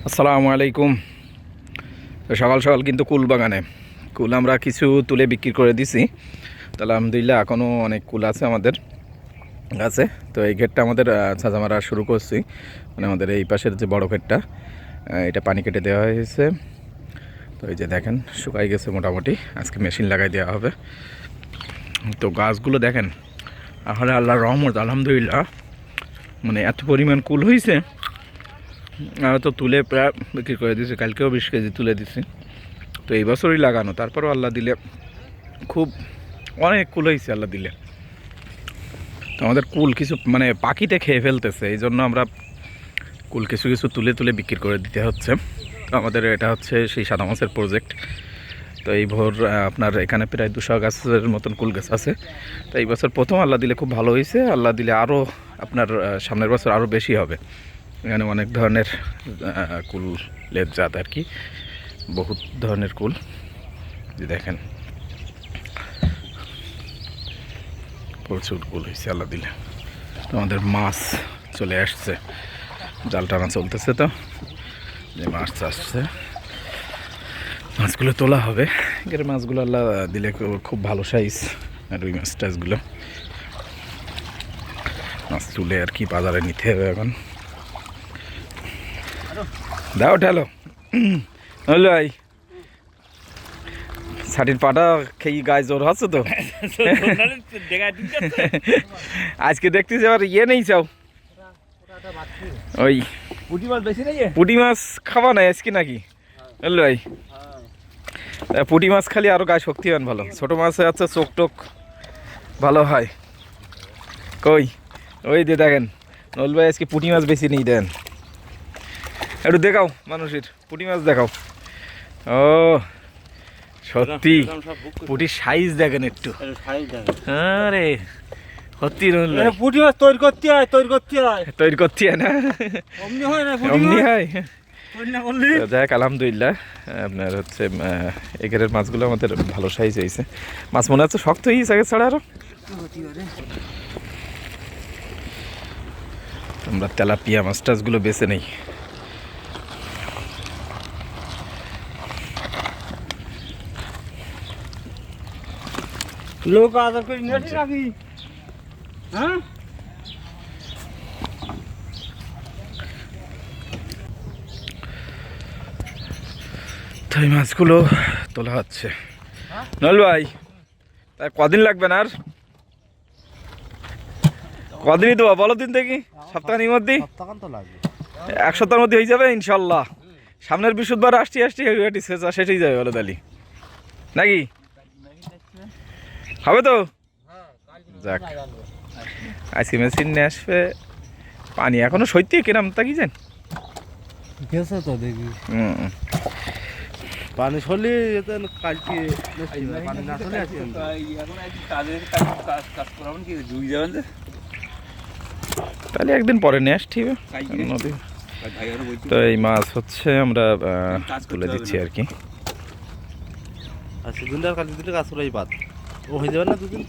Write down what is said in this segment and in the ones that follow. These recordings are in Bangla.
আসসালামু আলাইকুম। সকাল সকাল কিন্তু কুল বাগানে কুল আমরা কিছু তুলে বিক্রি করে দিছি। তাহলে আলহামদুলিল্লাহ এখনও অনেক কুল আছে আমাদের গাছে। তো এই ঘেরটা আমাদের ছাঁচা মারা শুরু করছি, মানে আমাদের এই পাশের যে বড় ঘেরটা, এটা পানি কেটে দেওয়া হয়েছে। তো এই যে দেখেন শুকাই গেছে মোটামুটি, আজকে মেশিন লাগাই দেওয়া হবে। তো গাছগুলো দেখেন, আসলে আল্লাহর রহমত আলহামদুলিল্লাহ, মানে এত পরিমাণ কুল হয়েছে। তো তুলে প্রায় বিক্রি করে দিয়েছি, কালকেও 20 কেজি তুলে দিছি। তো এই বছরই লাগানো, তারপরেও আল্লাহ দিলে খুব অনেক কুল হয়েছে আল্লাহ দিলে। তো আমাদের কুল কিছু মানে পাখিতে খেয়ে ফেলতেছে, এই জন্য আমরা কুল কিছু কিছু তুলে তুলে বিক্রি করে দিতে হচ্ছে। তো আমাদের এটা হচ্ছে সেই সাদা মাছের প্রজেক্ট। তো এই ভোর আপনার এখানে প্রায় 200 গাছের মতন কুল গাছ আছে। তো এই বছর প্রথম আল্লাহ দিলে খুব ভালো হয়েছে, আল্লাহ দিলে আরও আপনার সামনের বছর আরও বেশি হবে। এখানে অনেক ধরনের কুলের জাত আর কি, বহুত ধরনের কুল যে দেখেন, প্রচুর কুল হয়েছে আল্লাহ দিলে। আমাদের মাছ চলে আসছে, জাল টানা চলতেছে। তো যে মাছ আসছে, মাছগুলো তোলা হবে। এর মাছগুলো আল্লাহ দিলে খুব ভালো সাইজ, আর ওই মাছ টাছগুলো মাছ তুলে আর কি বাজারে নিতে হবে এখন। দাও ঠেলো হলো ভাই, ছাটির পাটা খেয়ে গায়ে জোর হচ্ছে তো। আজকে দেখতেছি আবার নেই চাও, ওই পুঁটি মাছ খাওয়া নাই আজকে নাকি বুঝলো ভাই। পুঁটি মাছ খালি আরো গায়ে শক্তি পান ভালো, ছোট মাছ আছে চোখ টোক ভালো হয়। কই ওই দিয়ে দেখেন নল ভাই আজকে পুঁটি মাছ বেশি নেই, দেন একটু দেখাও মানুষের পুঁটি মাছ দেখাও। ও সত্যি পুঁটির সাইজ দেখেন একটু, আরে সত্যি পুঁটি মাছ তৈরি করতে হয় তৈরি করতে হয় না, অমনি হয়। যাক আলহামদুলিল্লাহ, আপনার হচ্ছে এখানের মাছগুলো আমাদের ভালো সাইজ হয়েছে। মাছ মনে হচ্ছে শক্ত হয়েছে আগে ছাড়া আরো। আমরা তেলাপিয়া মাছ টাছগুলো বেছে নেই। লোক আদর করে নেটি নাকি? হ্যাঁ তো এই মাছগুলো তোলা হচ্ছে। নল ভাই তাই কদিন লাগবে না, আর কদিনই দেবো বলো দিন দেখি, সপ্তাহের মধ্যেই? এক সপ্তাহের মধ্যে হয়ে যাবে ইনশাল্লাহ। সামনের বৃহস্পতিবার আসছি সেটাই যাবে বলো তালি নাকি, হবে তো? যাক আজকে মেশিন নিয়ে আসবে। পানি এখনো সত্যি কিরাম তা কি জান গেছে তো দেখি পানি সরলে কালকে পানি না চলে আসে তাহলে একদিন পরে নিয়ে আসছি নদী। তো এই মাছ হচ্ছে আমরা তুলে দিচ্ছি আর কি। আচ্ছা দুদিন আর কালকে দিলে কাজ করাই বাদ ও হয়ে যাবে না দুদিন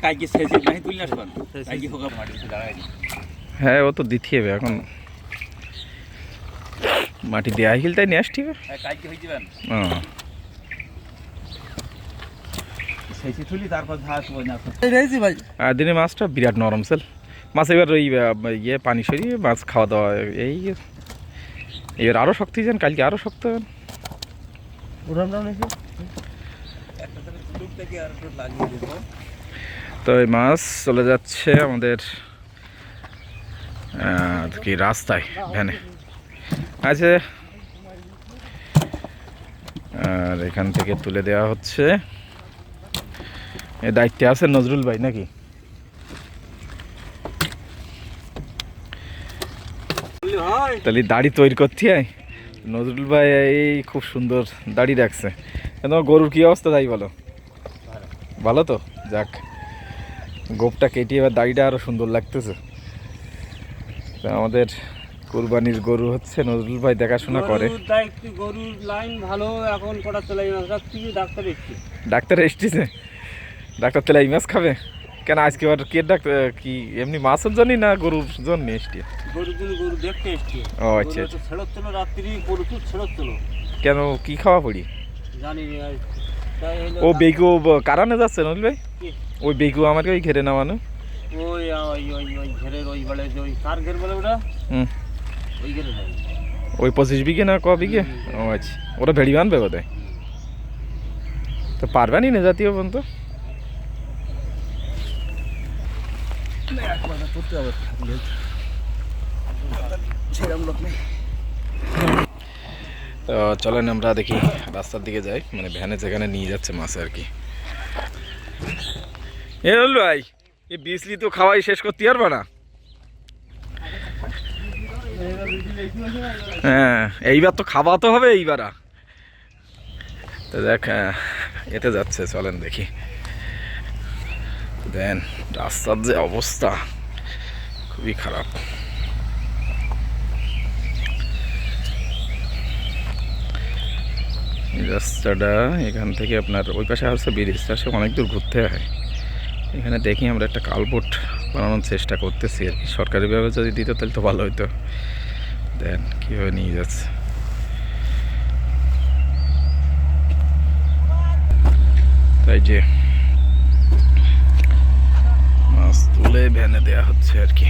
কালকে শেষে নাই তুললে আসবেন কালকে হোক মাটি দাঁড়ায়। হ্যাঁ ও তো দিতে হবে এখন, মাটি দেওয়া হিল তাই নিয়ে আসছি। কালকে হয়ে যাবেন হ্যাঁ শেষে তুলি তারপর ধাস বই না রেজি ভাই। আর দিনে মাছটা বিরাট নরম সেল মাছ, এবার ওই ইয়ে পানি সরিয়ে মাছ খাওয়া দাওয়া এই এবার আরও শক্ত হয়ে যান, কালকে আরও শক্ত হবেন। তো এই মাছ চলে যাচ্ছে আমাদের কি রাস্তায় ভ্যানে আছে, আর এখান থেকে তুলে দেওয়া হচ্ছে। এই দায়িত্বে আছে নজরুল ভাই নাকি? তাহলে দাড়ি তৈরি করতে হয় নজরুল ভাই, এই খুব সুন্দর দাড়ি রাখছে। তোমার গরুর কি অবস্থা তাই বলো? ভালো তো, যাক গোপটা কেটে এবার দাড়িটা আরো সুন্দর লাগতেছে। আমাদের কুরবানির গরু হচ্ছে নজরুল ভাই দেখাশোনা করে। গরুর লাইন ভালো এখন কটা চলে ডাক্তার এসেছে। ডাক্তার এসেছে, ডাক্তার তেলে এই মাছ খাবে কেন আজকে আর কে ডাক কি এমনি মাছের জন্য না গরুর জন্য এসটি? গরুর জন্য গরু দেখতে এসছি। ও আচ্ছা আচ্ছা। ছেড়চ্ছিল রাত্রি প্রচুর ছেড়চ্ছিল। কেন কি খাওয়া পড়ি? জানি না, তাই হলো ও বেগু কারানে যাচ্ছে নইল ভাই? কি? ওই বেগু আমাকে ওই ঘেরে নামানো। ওই ওই ওই ওই ঘেরের ওই বলে যে ওই কার ঘের বলে ওটা, হুম, ওই ঘেরে নাই। ওই 25 বিঘে না ক বিঘে? ও আচ্ছা, ওরা ভেড়ি বানবে বোধ হয়। তো পারবানি না জাতীয় পর্যন্ত? তো চলেন আমরা দেখি রাস্তার দিকে যাই, মানে ভ্যানে যেখানে নিয়ে যাচ্ছে মাছ আর কি। এ হল ভাই, এই বিজলি তো খাওয়াই শেষ করতে পারবা না। হ্যাঁ, এইবার তো খাওয়া তো হবে এইবার। তো দেখ এতে যাচ্ছে, চলেন দেখি। দেন রাস্তার যে অবস্থা খুবই খারাপ। এই রাস্তাটা এখান থেকে আপনার ওই পাশে হচ্ছে ব্রিজটা, সে অনেক দূর ঘুরতে হয়। এখানে দেখি আমরা একটা কালবোট বানানোর চেষ্টা করতেছি আর কি। সরকারিভাবে যদি দিত তাহলে তো ভালো হতো। দেন কীভাবে নিয়ে যাচ্ছে। তাই যে মাছ তুলে ভ্যানে দেওয়া হচ্ছে আর কি।